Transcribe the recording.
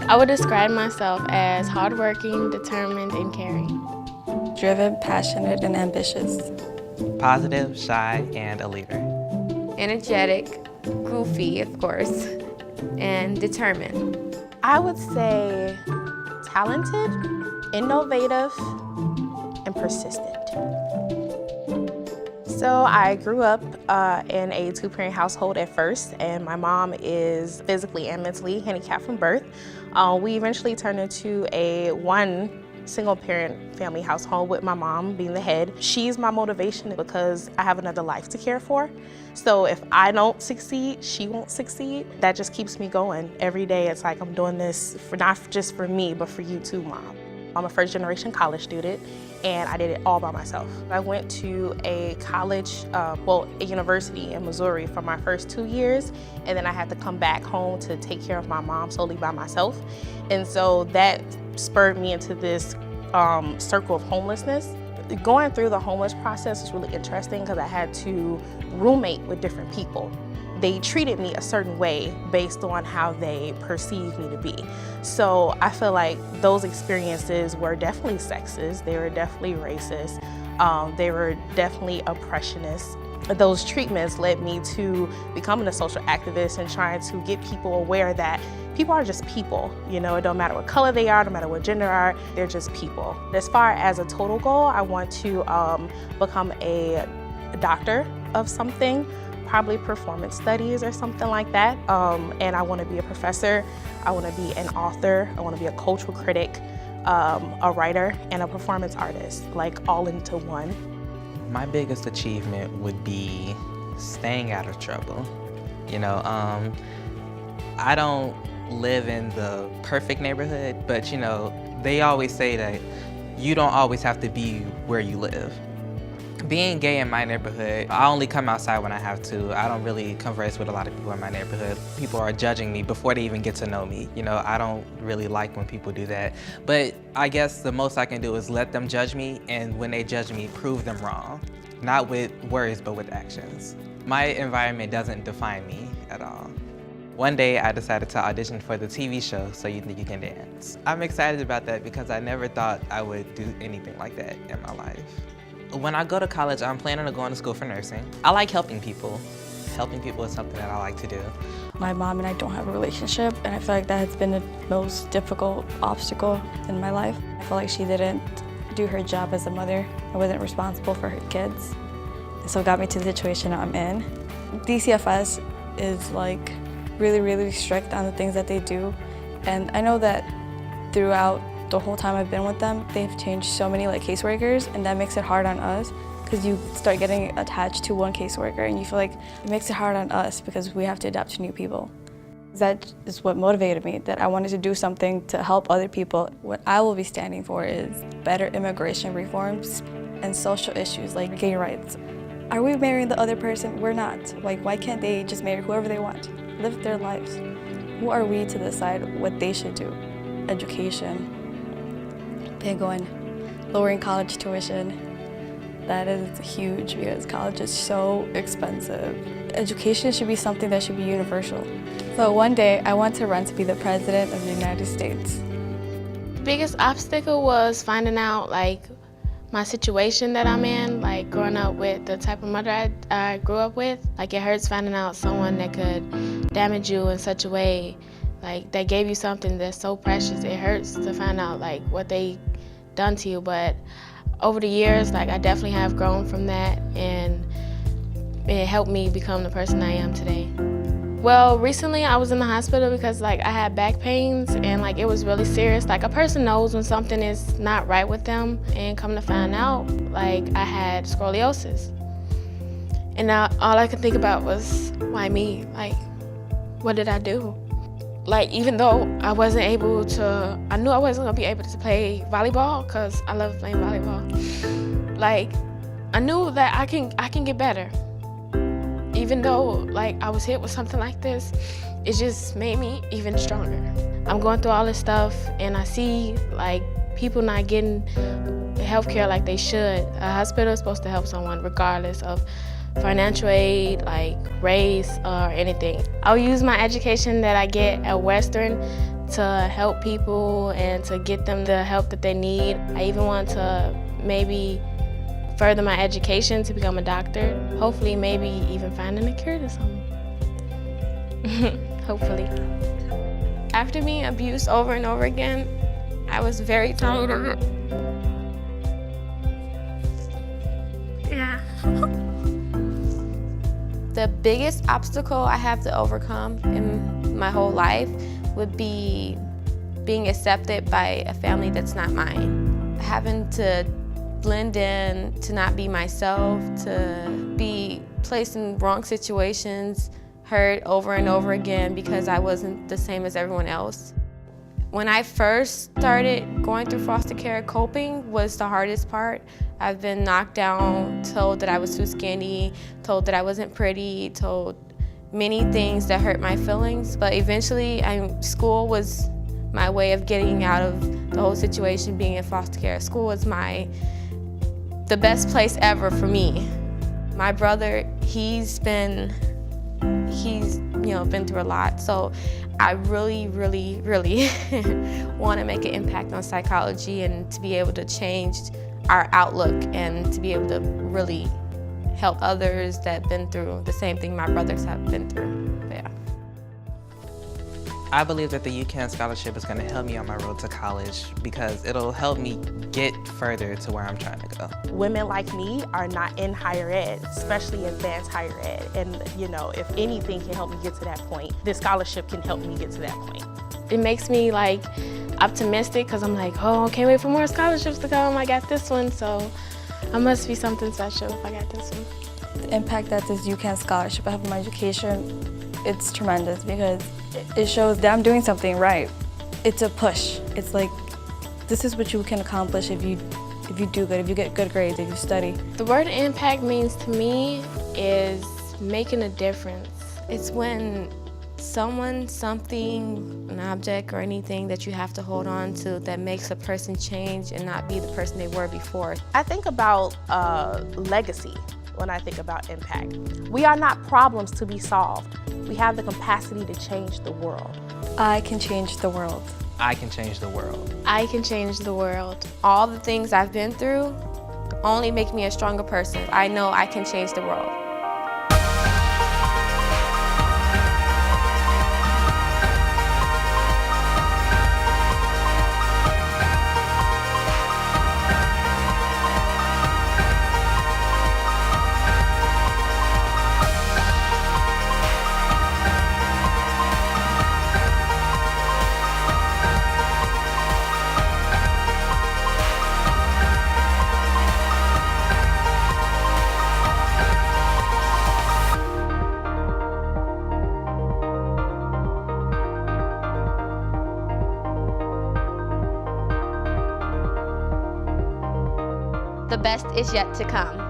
I would describe myself as hardworking, determined, and caring. Driven, passionate, and ambitious. Positive, shy, and a leader. Energetic, goofy, of course, and determined. I would say talented, innovative, and persistent. So I grew up in a two-parent household at first, and my mom is physically and mentally handicapped from birth. We eventually turned into a one single-parent family household with my mom being the head. She's my motivation because I have another life to care for. So if I don't succeed, she won't succeed. That just keeps me going. Every day it's like I'm doing this for not just for me, but for you too, Mom. I'm a first-generation college student, and I did it all by myself. I went to a college, a university in Missouri for my first 2 years, and then I had to come back home to take care of my mom solely by myself. And so that spurred me into this circle of homelessness. Going through the homeless process was really interesting because I had to roommate with different people. They treated me a certain way based on how they perceived me to be. So I feel like those experiences were definitely sexist, they were definitely racist, they were definitely oppressionist. Those treatments led me to becoming a social activist and trying to get people aware that people are just people. You know, it don't matter what color they are, no matter what gender are, they're just people. As far as a total goal, I want to become a doctor of something, probably performance studies or something like that. And I want to be a professor, I want to be an author, I want to be a cultural critic, a writer, and a performance artist, like all into one. My biggest achievement would be staying out of trouble. You know, I don't live in the perfect neighborhood, but you know, they always say that you don't always have to be where you live. Being gay in my neighborhood, I only come outside when I have to. I don't really converse with a lot of people in my neighborhood. People are judging me before they even get to know me. You know, I don't really like when people do that. But I guess the most I can do is let them judge me, and when they judge me, prove them wrong. Not with words, but with actions. My environment doesn't define me at all. One day I decided to audition for the TV show, So You Think You Can Dance. I'm excited about that because I never thought I would do anything like that in my life. When I go to college, I'm planning on going to school for nursing. I like helping people. Helping people is something that I like to do. My mom and I don't have a relationship, and I feel like that has been the most difficult obstacle in my life. I feel like she didn't do her job as a mother and wasn't responsible for her kids. And so it got me to the situation I'm in. DCFS is like really, really strict on the things that they do. And I know that throughout the whole time I've been with them, they've changed so many caseworkers, and that makes it hard on us because you start getting attached to one caseworker and you feel like it makes it hard on us because we have to adapt to new people. That is what motivated me, that I wanted to do something to help other people. What I will be standing for is better immigration reforms and social issues like gay rights. Are we marrying the other person? We're not. Why can't they just marry whoever they want? Live their lives. Who are we to decide what they should do? Education. Big one. Lowering college tuition. That is huge because college is so expensive. Education should be something that should be universal. So one day I want to run to be the President of the United States. The biggest obstacle was finding out my situation that I'm in, growing up with the type of mother I grew up with. It hurts finding out someone that could damage you in such a way, that gave you something that's so precious. It hurts to find out what they done to you, but over the years, I definitely have grown from that, and it helped me become the person I am today. Well, recently I was in the hospital because I had back pains, and it was really serious. A person knows when something is not right with them, and come to find out, I had scoliosis. And now all I could think about was, why me? What did I do? Even though I wasn't able to, I knew I wasn't gonna be able to play volleyball because I love playing volleyball. I knew that I can get better. Even though I was hit with something like this, it just made me even stronger. I'm going through all this stuff and I see people not getting healthcare like they should. A hospital is supposed to help someone regardless of financial aid, race, or anything. I'll use my education that I get at Western to help people and to get them the help that they need. I even want to maybe further my education to become a doctor. Hopefully, maybe even finding a cure to something. Hopefully. After being abused over and over again, I was very tired of it. Yeah. The biggest obstacle I have to overcome in my whole life would be being accepted by a family that's not mine. Having to blend in, to not be myself, to be placed in wrong situations, hurt over and over again because I wasn't the same as everyone else. When I first started going through foster care, coping was the hardest part. I've been knocked down, told that I was too skinny, told that I wasn't pretty, told many things that hurt my feelings. But eventually, school was my way of getting out of the whole situation being in foster care. School was the best place ever for me. My brother, he's been through a lot. So I really, really, really want to make an impact on psychology and to be able to change our outlook and to be able to really help others that have been through the same thing my brothers have been through. But yeah. I believe that the UCAN scholarship is going to help me on my road to college because it'll help me get further to where I'm trying to go. Women like me are not in higher ed, especially advanced higher ed. And if anything can help me get to that point, this scholarship can help me get to that point. It makes me optimistic because I'm like, oh, I can't wait for more scholarships to come. I got this one, so I must be something special if I got this one. The impact that this UCAN scholarship will have on my education, it's tremendous because it shows that I'm doing something right. It's a push. It's like, this is what you can accomplish if you do good, if you get good grades, if you study. The word impact means to me is making a difference. It's when someone, something, an object, or anything that you have to hold on to that makes a person change and not be the person they were before. I think about legacy when I think about impact. We are not problems to be solved. We have the capacity to change the world. I can change the world. I can change the world. I can change the world. All the things I've been through only make me a stronger person. I know I can change the world. The best is yet to come.